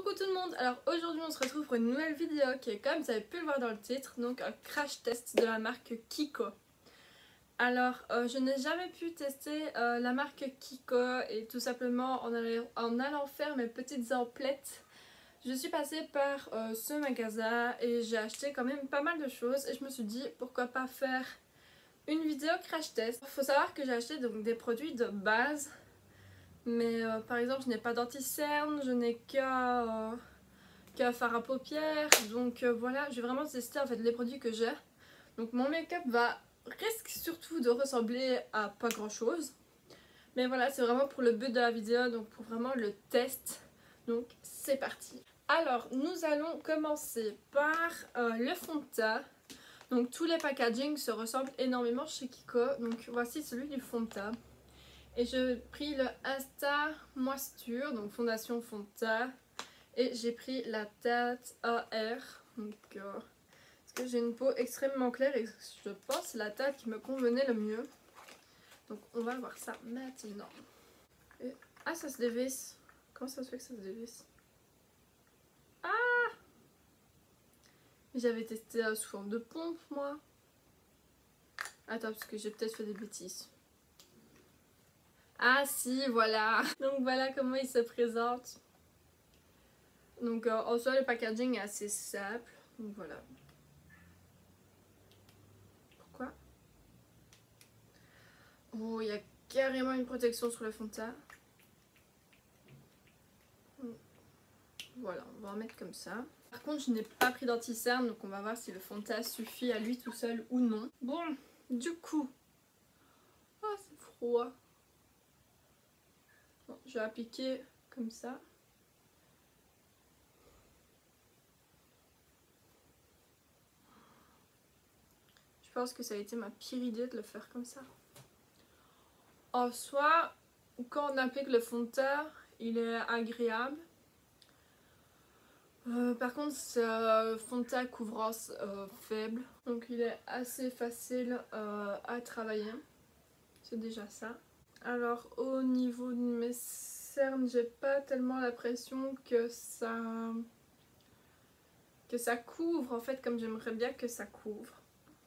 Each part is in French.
Coucou tout le monde, alors aujourd'hui on se retrouve pour une nouvelle vidéo qui est, comme vous avez pu le voir dans le titre, donc un crash test de la marque Kiko. Alors je n'ai jamais pu tester la marque Kiko et tout simplement en allant faire mes petites emplettes, je suis passée par ce magasin et j'ai acheté quand même pas mal de choses et je me suis dit pourquoi pas faire une vidéo crash test. Il faut savoir que j'ai acheté donc des produits de base. Mais par exemple je n'ai pas d'anti-cerne, je n'ai qu'un fard à paupières, donc voilà, je vais vraiment tester en fait les produits que j'ai. Donc mon make-up risque surtout de ressembler à pas grand chose. Mais voilà, c'est vraiment pour le but de la vidéo, donc pour vraiment le test. Donc c'est parti. Alors nous allons commencer par le fond de teint. Donc tous les packagings se ressemblent énormément chez Kiko, donc voici celui du fond de teint. Et j'ai pris le Insta Moisture, donc fondation fond de teint. Et j'ai pris la teinte AR. Donc, parce que j'ai une peau extrêmement claire et je pense que c'est la teinte qui me convenait le mieux. Donc on va voir ça maintenant. Et, ah, ça se dévisse. Comment ça se fait que ça se dévisse? Ah! J'avais testé sous forme de pompe moi. Attends, parce que j'ai peut-être fait des bêtises. Ah si, voilà. Donc voilà comment il se présente. Donc en soi le packaging est assez simple. Donc voilà. Pourquoi? Oh, il y a carrément une protection sur le fond de teint. Voilà, on va en mettre comme ça. Par contre je n'ai pas pris d'anti-cerne, donc on va voir si le fond de teint suffit à lui tout seul ou non. Bon, du coup. Ah, c'est froid. Bon, je vais appliquer comme ça. Je pense que ça a été ma pire idée de le faire comme ça. En soi, quand on applique le fond de teint, il est agréable. Par contre, c'est un fond de teint couvrance faible. Donc il est assez facile à travailler. C'est déjà ça. Alors au niveau de mes cernes, j'ai pas tellement l'impression que ça couvre en fait comme j'aimerais bien que ça couvre.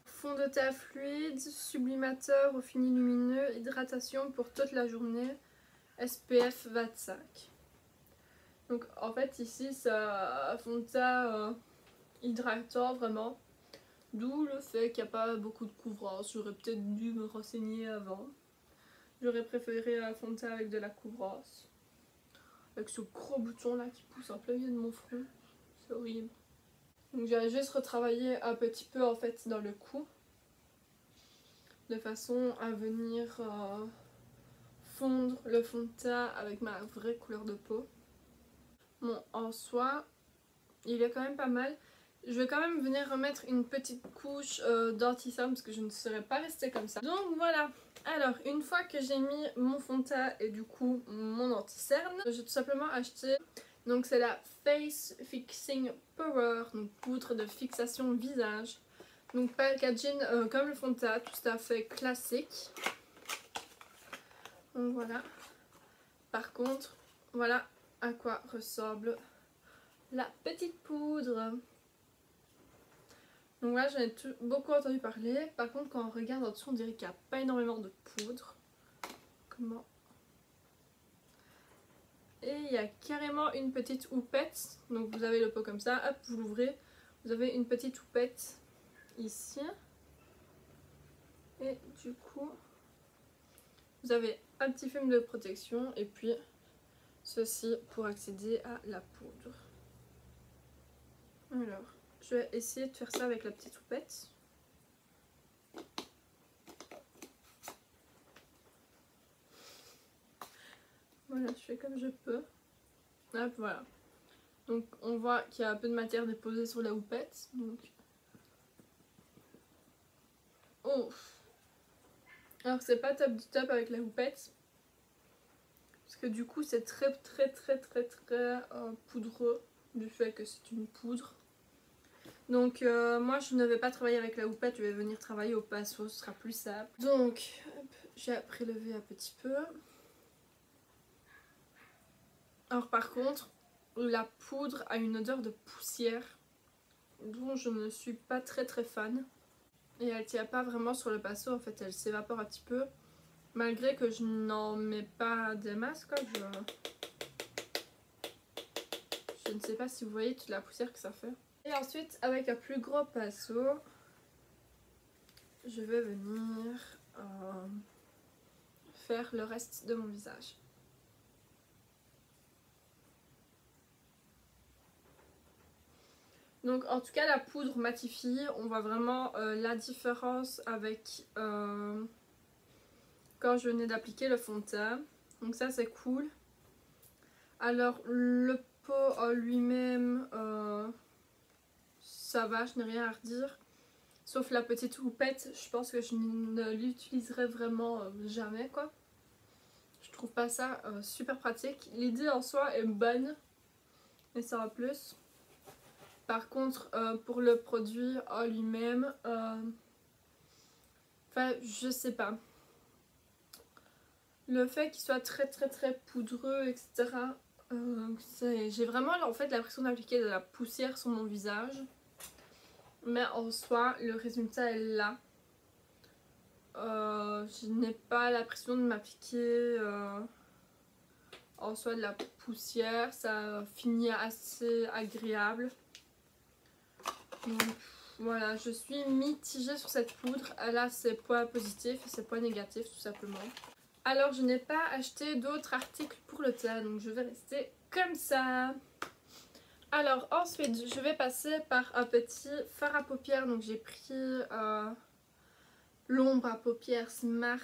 Fond de teint fluide, sublimateur au fini lumineux, hydratation pour toute la journée, SPF 25. Donc en fait ici c'est un fond de teint hydratant vraiment, d'où le fait qu'il n'y a pas beaucoup de couvrance. J'aurais peut-être dû me renseigner avant. J'aurais préféré un fond de teint avec de la couvrance. Avec ce gros bouton là qui pousse en plein milieu de mon front, c'est horrible. Donc j'ai juste retravaillé un petit peu en fait dans le cou, de façon à venir fondre le fond de teint avec ma vraie couleur de peau. Bon, en soi, il est quand même pas mal. Je vais quand même venir remettre une petite couche d'anti-cerne parce que je ne serais pas restée comme ça. Donc voilà. Alors, une fois que j'ai mis mon fond de teint et du coup mon anti-cerne, j'ai tout simplement acheté, donc c'est la Face Fixing Power, donc poudre de fixation visage. Donc packaging comme le fond de teint, tout à fait classique. Donc voilà. Par contre, voilà à quoi ressemble la petite poudre. Donc là j'en ai beaucoup entendu parler. Par contre quand on regarde en dessous on dirait qu'il n'y a pas énormément de poudre. Comment? Et il y a carrément une petite houppette. Donc vous avez le pot comme ça, hop vous l'ouvrez. Vous avez une petite houppette ici. Et du coup vous avez un petit film de protection et puis ceci pour accéder à la poudre. Alors, je vais essayer de faire ça avec la petite houppette. Voilà, je fais comme je peux. Hop, voilà. Donc on voit qu'il y a un peu de matière déposée sur la houppette. Donc... oh! Alors c'est pas top du top avec la houppette. Parce que du coup c'est très poudreux du fait que c'est une poudre. Donc moi je ne vais pas travailler avec la houppette, je vais venir travailler au pinceau, ce sera plus simple. Donc j'ai prélevé un petit peu. Alors par contre, la poudre a une odeur de poussière dont je ne suis pas très fan. Et elle tient pas vraiment sur le pinceau, en fait elle s'évapore un petit peu. Malgré que je n'en mets pas des masses quoi. Je ne sais pas si vous voyez toute la poussière que ça fait. Et ensuite avec un plus gros pinceau, je vais venir faire le reste de mon visage. Donc en tout cas la poudre matifie, on voit vraiment la différence avec quand je venais d'appliquer le fond de teint. Donc ça c'est cool. Alors le pot en lui-même, ça va, je n'ai rien à redire. Sauf la petite houppette, je pense que je ne l'utiliserai vraiment jamais quoi. Je trouve pas ça super pratique. L'idée en soi est bonne, mais ça va plus. Par contre, pour le produit en lui-même, enfin, je sais pas. Le fait qu'il soit très poudreux, etc. J'ai vraiment en fait l'impression d'appliquer de la poussière sur mon visage. Mais en soi, le résultat est là. Je n'ai pas l'impression de m'appliquer en soi de la poussière. Ça finit assez agréable. Donc voilà, je suis mitigée sur cette poudre. Elle a ses points positifs et ses points négatifs tout simplement. Alors je n'ai pas acheté d'autres articles pour le teint, donc je vais rester comme ça. Alors ensuite je vais passer par un petit fard à paupières. Donc j'ai pris l'ombre à paupières Smart,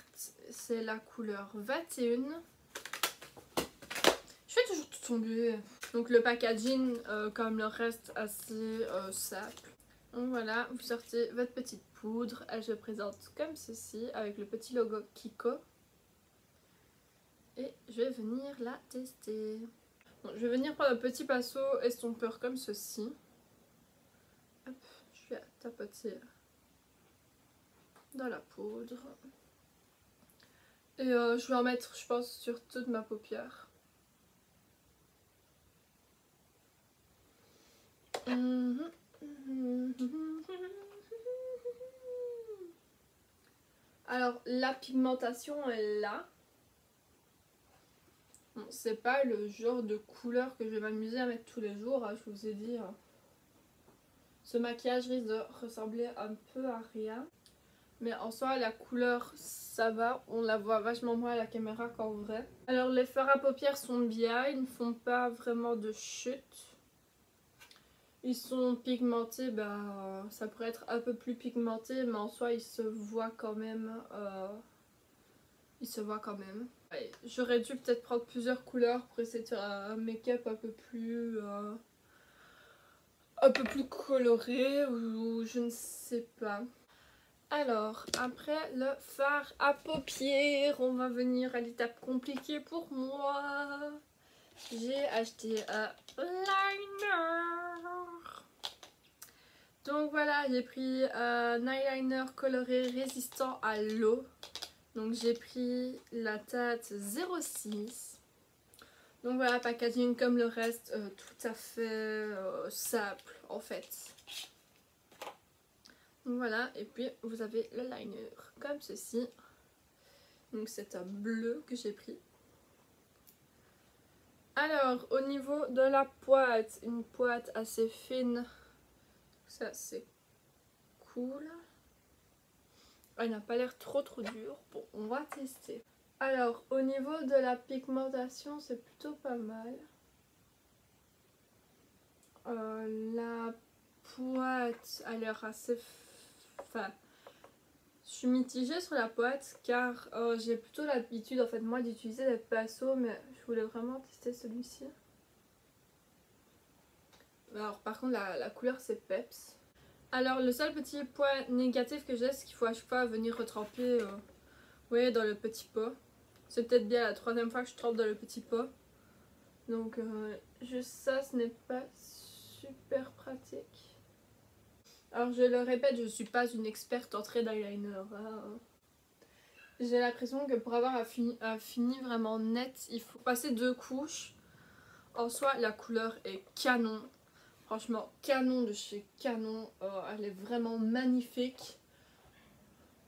c'est la couleur 21. Je fais toujours tout tomber. Donc le packaging comme le reste assez simple. Donc voilà, vous sortez votre petite poudre, elle se présente comme ceci avec le petit logo Kiko. Et je vais venir la tester. Bon, je vais venir prendre un petit pinceau estompeur comme ceci. Hop, je vais tapoter dans la poudre. Et je vais en mettre, je pense, sur toute ma paupière. Alors la pigmentation est là. Bon, c'est pas le genre de couleur que je vais m'amuser à mettre tous les jours, hein, je vous ai dit. Ce maquillage risque de ressembler un peu à rien. Mais en soi la couleur ça va, on la voit vachement moins à la caméra qu'en vrai. Alors les fards à paupières sont bien, ils ne font pas vraiment de chute. Ils sont pigmentés, bah, ça pourrait être un peu plus pigmenté, mais en soi ils se voient quand même. Ouais, j'aurais dû peut-être prendre plusieurs couleurs pour essayer de faire un make-up un peu plus coloré ou je ne sais pas. Alors, après le fard à paupières, on va venir à l'étape compliquée pour moi. J'ai acheté un liner. Donc voilà, j'ai pris un eyeliner coloré résistant à l'eau. Donc j'ai pris la teinte 06. Donc voilà, packaging comme le reste, tout à fait simple en fait. Donc voilà, et puis vous avez le liner comme ceci. Donc c'est un bleu que j'ai pris. Alors au niveau de la pointe, une pointe assez fine. Ça c'est cool. Elle n'a pas l'air trop dure. Bon, on va tester. Alors au niveau de la pigmentation, c'est plutôt pas mal. La pointe a l'air assez... Enfin, je suis mitigée sur la pointe car j'ai plutôt l'habitude en fait moi d'utiliser des pinceaux, mais je voulais vraiment tester celui-ci. Alors par contre la couleur c'est peps. Alors le seul petit point négatif que j'ai, c'est qu'il faut à chaque fois venir retremper voyez, dans le petit pot. C'est peut-être bien la troisième fois que je trempe dans le petit pot. Donc juste ça, ce n'est pas super pratique. Alors je le répète, je suis pas une experte en trait d'eyeliner. Hein. J'ai l'impression que pour avoir un fini vraiment net, il faut passer 2 couches. En soi, la couleur est canon. Franchement, canon de chez Canon. Elle est vraiment magnifique.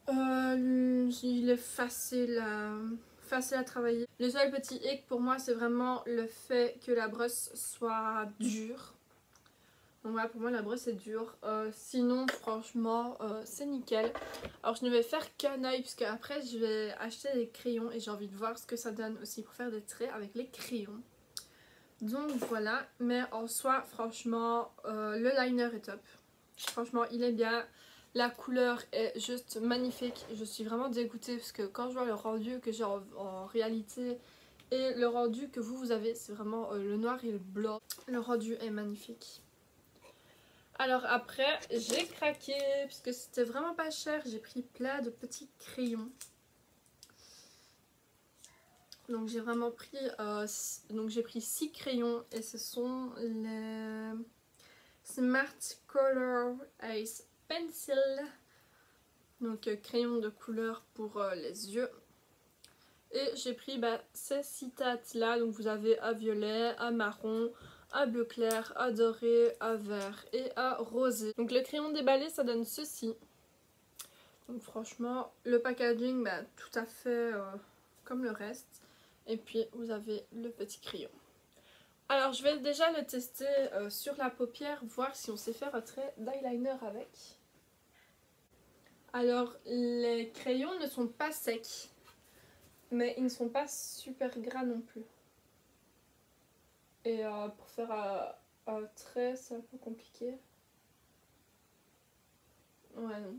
Il est facile à travailler. Le seul petit hic pour moi, c'est vraiment le fait que la brosse soit dure. Donc voilà, pour moi la brosse est dure. Sinon, franchement, c'est nickel. Alors je ne vais faire qu'un œil, puisque après je vais acheter des crayons et j'ai envie de voir ce que ça donne aussi pour faire des traits avec les crayons. Donc voilà, mais en soi, franchement, le liner est top. Franchement, il est bien. La couleur est juste magnifique. Je suis vraiment dégoûtée parce que quand je vois le rendu que j'ai en réalité et le rendu que vous avez, c'est vraiment le noir et le blanc. Le rendu est magnifique. Alors après, j'ai craqué puisque c'était vraiment pas cher. J'ai pris plein de petits crayons. Donc j'ai vraiment pris, j'ai pris 6 crayons et ce sont les Smart Color Ace Pencil. Donc crayon de couleur pour les yeux. Et j'ai pris ces 6 tates là. Donc vous avez à violet, à marron, à bleu clair, à doré, à vert et à rosé. Donc le crayon déballé ça donne ceci. Donc franchement le packaging tout à fait comme le reste. Et puis vous avez le petit crayon. Alors je vais déjà le tester sur la paupière, voir si on sait faire un trait d'eyeliner avec. Alors les crayons ne sont pas secs, mais ils ne sont pas super gras non plus. Et pour faire un trait c'est un peu compliqué. Ouais non.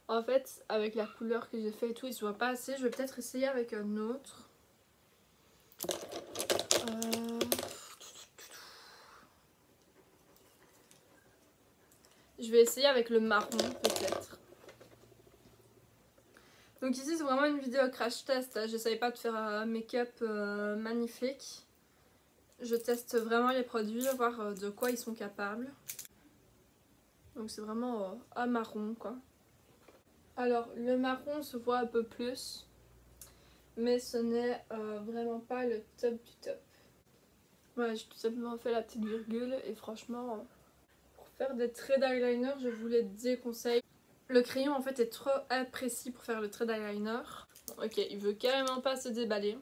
En fait avec la couleur que j'ai fait et tout il se voit pas assez, je vais peut-être essayer avec un autre. Je vais essayer avec le marron peut-être. Donc ici c'est vraiment une vidéo crash test, j'essaye pas de faire un make-up magnifique. Je teste vraiment les produits, voir de quoi ils sont capables. Donc c'est vraiment un marron quoi. Alors le marron se voit un peu plus, mais ce n'est vraiment pas le top du top. Ouais, j'ai tout simplement fait la petite virgule et franchement, pour faire des traits d'eyeliner, je vous les déconseille. Le crayon en fait est trop imprécis pour faire le trait d'eyeliner. Bon, ok, il veut carrément pas se déballer.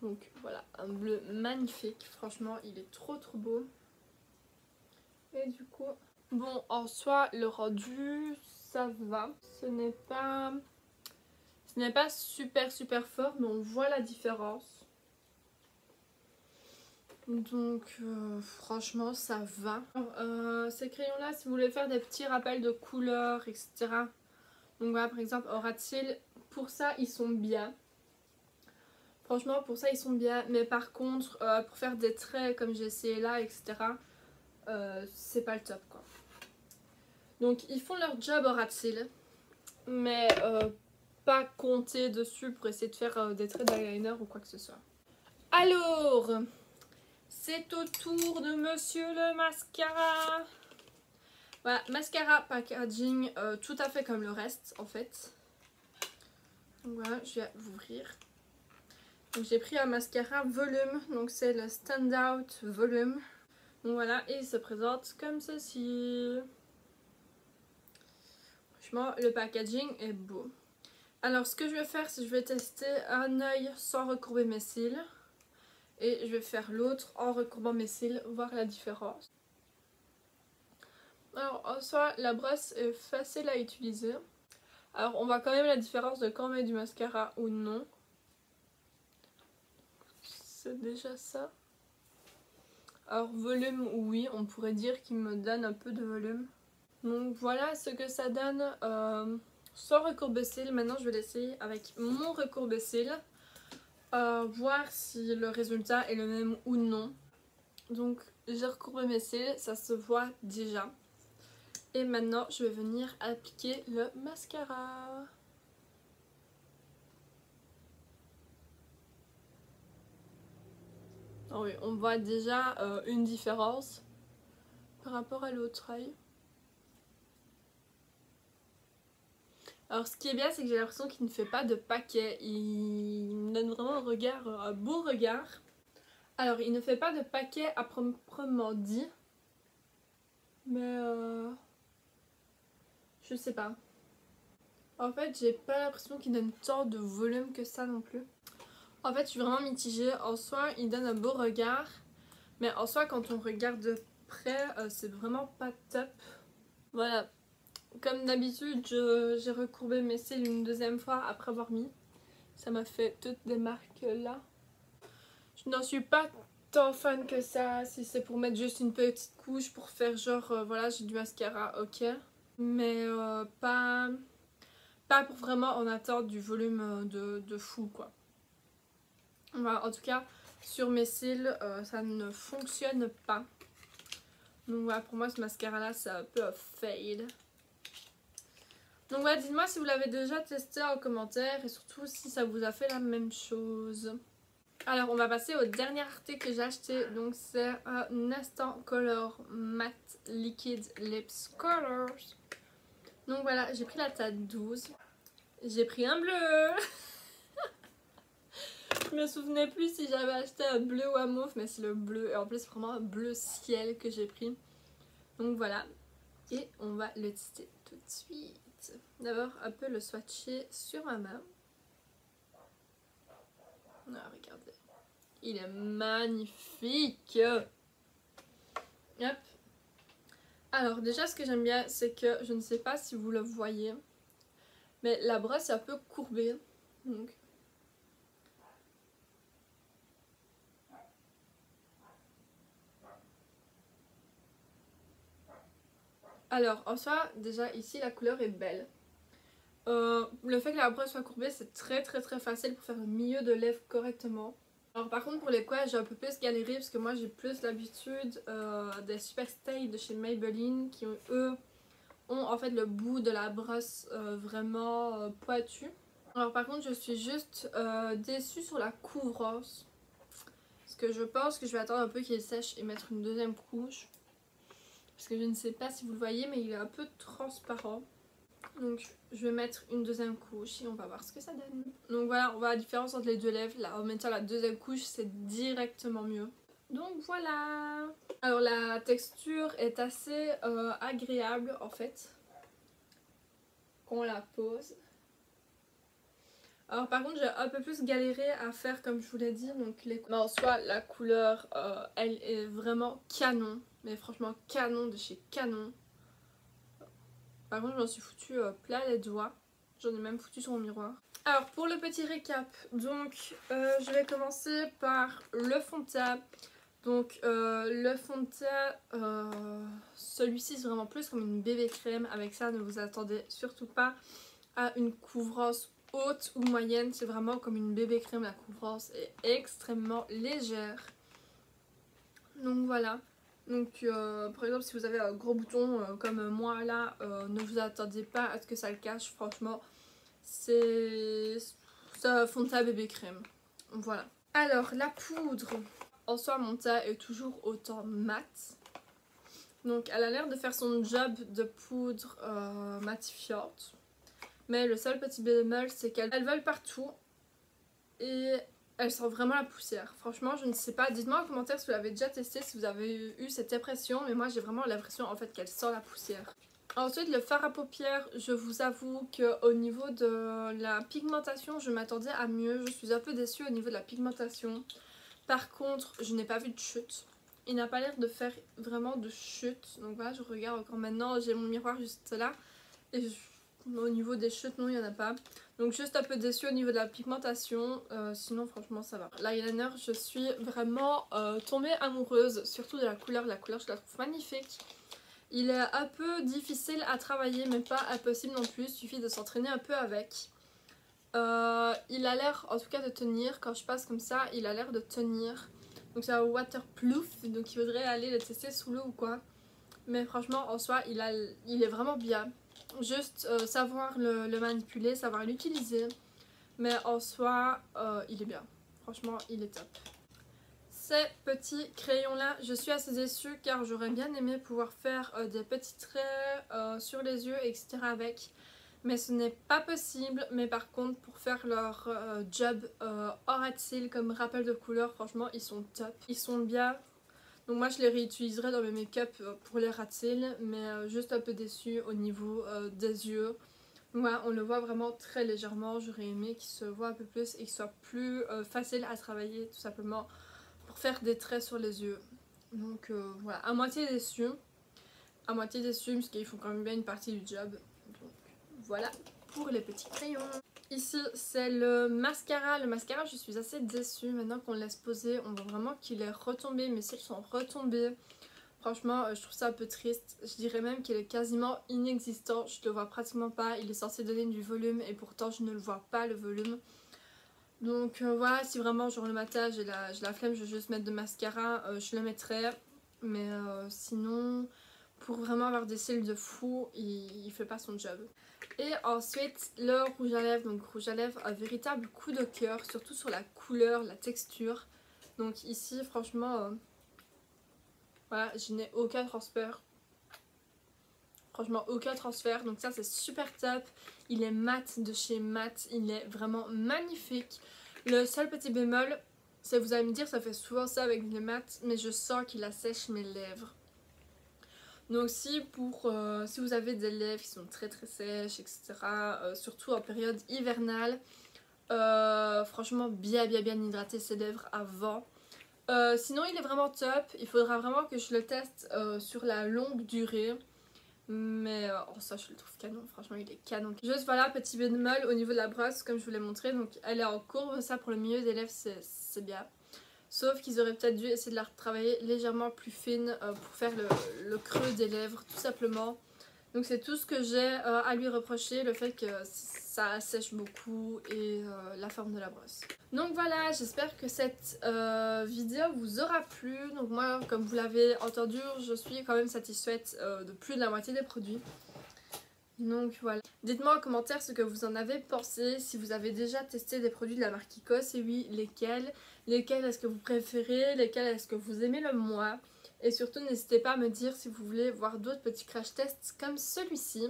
Donc voilà, un bleu magnifique. Franchement, il est trop beau. Et du coup, bon, en soi, le rendu, ça va. Ce n'est pas super fort, mais on voit la différence. Donc franchement ça va. Ces crayons là, si vous voulez faire des petits rappels de couleurs etc, donc voilà par exemple aura-t-il, pour ça ils sont bien. Franchement pour ça ils sont bien, mais par contre pour faire des traits comme j'ai essayé là etc, c'est pas le top quoi. Donc ils font leur job aura-t-il, mais pas compter dessus pour essayer de faire des traits d'eyeliner ou quoi que ce soit. Alors c'est au tour de Monsieur le Mascara. Voilà, mascara packaging tout à fait comme le reste en fait. Donc voilà, je vais l'ouvrir. Donc j'ai pris un mascara volume, donc c'est le Standout Volume. Donc voilà, et il se présente comme ceci. Franchement, le packaging est beau. Alors ce que je vais faire, c'est que je vais tester un œil sans recourber mes cils. Et je vais faire l'autre en recourbant mes cils, voir la différence. Alors en soi, la brosse est facile à utiliser. Alors on voit quand même la différence de quand on met du mascara ou non. C'est déjà ça. Alors volume, oui, on pourrait dire qu'il me donne un peu de volume. Donc voilà ce que ça donne sans recourbe-cils. Maintenant je vais l'essayer avec mon recourbe-cils. Voir si le résultat est le même ou non. Donc j'ai recourbé mes cils, ça se voit déjà. Et maintenant je vais venir appliquer le mascara. Oh oui, on voit déjà une différence par rapport à l'autre œil. Alors ce qui est bien, c'est que j'ai l'impression qu'il ne fait pas de paquet. Il me donne vraiment un regard, un beau regard. Alors il ne fait pas de paquet à proprement dit. Mais je sais pas. En fait j'ai pas l'impression qu'il donne tant de volume que ça non plus. En fait je suis vraiment mitigée. En soi il donne un beau regard. Mais en soi quand on regarde de près c'est vraiment pas top. Voilà. Comme d'habitude j'ai recourbé mes cils une deuxième fois après avoir mis. Ça m'a fait toutes des marques là. Je n'en suis pas tant fan que ça. Si c'est pour mettre juste une petite couche pour faire genre voilà j'ai du mascara, ok. Mais pas pour vraiment en attendre du volume de fou quoi. Voilà, en tout cas sur mes cils ça ne fonctionne pas. Donc voilà, pour moi ce mascara là c'est un peu un fail. Donc voilà, dites-moi si vous l'avez déjà testé en commentaire et surtout si ça vous a fait la même chose. Alors on va passer au dernier article que j'ai acheté, donc c'est un Instant Color Matte Liquid Lips Colors. Donc voilà, j'ai pris la taille 12. J'ai pris un bleu. Je me souvenais plus si j'avais acheté un bleu ou un mauve, mais c'est le bleu. Et en plus c'est vraiment un bleu ciel que j'ai pris. Donc voilà, et on va le tester tout de suite. D'abord un peu le swatcher sur ma main. Ah, regardez. Il est magnifique. Hop. Alors déjà ce que j'aime bien c'est que je ne sais pas si vous le voyez, mais la brosse est un peu courbée. Donc. Alors en soi déjà ici la couleur est belle. Le fait que la brosse soit courbée c'est très facile pour faire le milieu de lèvres correctement. Alors par contre pour les coins j'ai un peu plus galéré parce que moi j'ai plus l'habitude des Super Stay de chez Maybelline qui eux ont en fait le bout de la brosse vraiment pointu. Alors par contre je suis juste déçue sur la couvrance. Parce que je pense que je vais attendre un peu qu'il sèche et mettre une deuxième couche. Parce que je ne sais pas si vous le voyez mais il est un peu transparent. Donc je vais mettre une deuxième couche et on va voir ce que ça donne. Donc voilà, on voit la différence entre les deux lèvres. Là, en mettant la deuxième couche, c'est directement mieux. Donc voilà. Alors la texture est assez agréable en fait. Quand on la pose. Alors par contre j'ai un peu plus galéré à faire comme je vous l'ai dit. Donc mais en soi la couleur elle est vraiment canon. Mais franchement canon de chez Canon. Par contre je m'en suis foutu plein les doigts. J'en ai même foutu sur mon miroir. Alors pour le petit récap, donc je vais commencer par le fond de teint. Donc le fond de teint, celui-ci c'est vraiment plus comme une bébé crème. Avec ça ne vous attendez surtout pas à une couvrance haute ou moyenne. C'est vraiment comme une bébé crème, la couvrance est extrêmement légère. Donc voilà. Donc par exemple si vous avez un gros bouton comme moi là, ne vous attendez pas à ce que ça le cache. Franchement c'est un fond de teint bébé crème. Voilà. Alors la poudre. En soi mon teint est toujours autant mat. Donc elle a l'air de faire son job de poudre matifiante. Mais le seul petit bémol c'est qu'elle vole partout. Et elle sent vraiment la poussière. Franchement je ne sais pas. Dites-moi en commentaire si vous l'avez déjà testé, si vous avez eu cette impression. Mais moi j'ai vraiment l'impression en fait qu'elle sent la poussière. Ensuite le fard à paupières, je vous avoue qu'au niveau de la pigmentation je m'attendais à mieux. Je suis un peu déçue au niveau de la pigmentation. Par contre je n'ai pas vu de chute. Il n'a pas l'air de faire vraiment de chute. Donc voilà, je regarde encore maintenant, j'ai mon miroir juste là. Et au niveau des chutes non il n'y en a pas. Donc juste un peu déçue au niveau de la pigmentation. Sinon franchement ça va. L'eyeliner je suis vraiment tombée amoureuse. Surtout de la couleur. La couleur je la trouve magnifique. Il est un peu difficile à travailler mais pas impossible non plus, il suffit de s'entraîner un peu avec. Il a l'air en tout cas de tenir, quand je passe comme ça il a l'air de tenir. Donc c'est un waterproof, donc il faudrait aller le tester sous l'eau ou quoi. Mais franchement en soi il est vraiment bien. Juste savoir le manipuler, savoir l'utiliser. Mais en soi il est bien, franchement il est top. Ces petits crayons là, je suis assez déçue car j'aurais bien aimé pouvoir faire des petits traits sur les yeux etc avec. mais ce n'est pas possible. Mais par contre pour faire leur job hors à cils comme rappel de couleur, franchement ils sont top, ils sont bien. Donc moi je les réutiliserai dans mes make-up pour les ras de cils, mais juste un peu déçue au niveau des yeux. Moi on le voit vraiment très légèrement, j'aurais aimé qu'il se voit un peu plus et qu'il soit plus facile à travailler tout simplement pour faire des traits sur les yeux. Donc voilà, à moitié déçue parce qu'ils font quand même bien une partie du job. Donc voilà pour les petits crayons. Ici c'est le mascara. Le mascara je suis assez déçue maintenant qu'on le laisse poser. On voit vraiment qu'il est retombé, mes cils sont retombés. Franchement je trouve ça un peu triste. Je dirais même qu'il est quasiment inexistant. Je le vois pratiquement pas. Il est censé donner du volume et pourtant je ne le vois pas le volume. Donc voilà, si vraiment genre le matin j'ai la flemme, je veux juste mettre de mascara, je le mettrai. Mais sinon, pour vraiment avoir des cils de fou, il fait pas son job. Et ensuite le rouge à lèvres, donc rouge à lèvres un véritable coup de cœur, surtout sur la couleur, la texture. Donc ici franchement, voilà, je n'ai aucun transfert. Franchement aucun transfert, donc ça c'est super top. Il est mat de chez Mat, il est vraiment magnifique. Le seul petit bémol, c'est vous allez me dire ça fait souvent ça avec les mats, mais je sens qu'il assèche mes lèvres. Donc si vous avez des lèvres qui sont très sèches, etc. Surtout en période hivernale, franchement bien hydrater ses lèvres avant. Sinon il est vraiment top, il faudra vraiment que je le teste sur la longue durée. Mais ça je le trouve canon, franchement il est canon. Juste voilà, petit bémol au niveau de la brosse comme je vous l'ai montré, donc elle est en courbe, ça pour le milieu des lèvres c'est bien. Sauf qu'ils auraient peut-être dû essayer de la retravailler légèrement plus fine pour faire le creux des lèvres tout simplement. Donc c'est tout ce que j'ai à lui reprocher, le fait que ça assèche beaucoup et la forme de la brosse. Donc voilà, j'espère que cette vidéo vous aura plu. Donc moi, comme vous l'avez entendu, je suis quand même satisfaite de plus de la moitié des produits. Donc voilà. Dites-moi en commentaire ce que vous en avez pensé, si vous avez déjà testé des produits de la marque Kiko, et oui, lesquels. Lesquels est-ce que vous préférez, lesquels est-ce que vous aimez le moins. Et surtout n'hésitez pas à me dire si vous voulez voir d'autres petits crash tests comme celui-ci.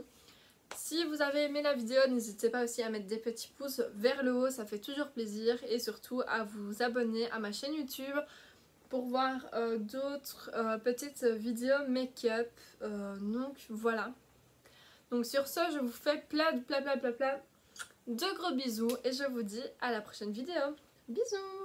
Si vous avez aimé la vidéo, n'hésitez pas aussi à mettre des petits pouces vers le haut, ça fait toujours plaisir. Et surtout à vous abonner à ma chaîne YouTube pour voir d'autres petites vidéos make-up. Donc voilà. Donc sur ce, je vous fais plein de gros bisous et je vous dis à la prochaine vidéo. Bisous!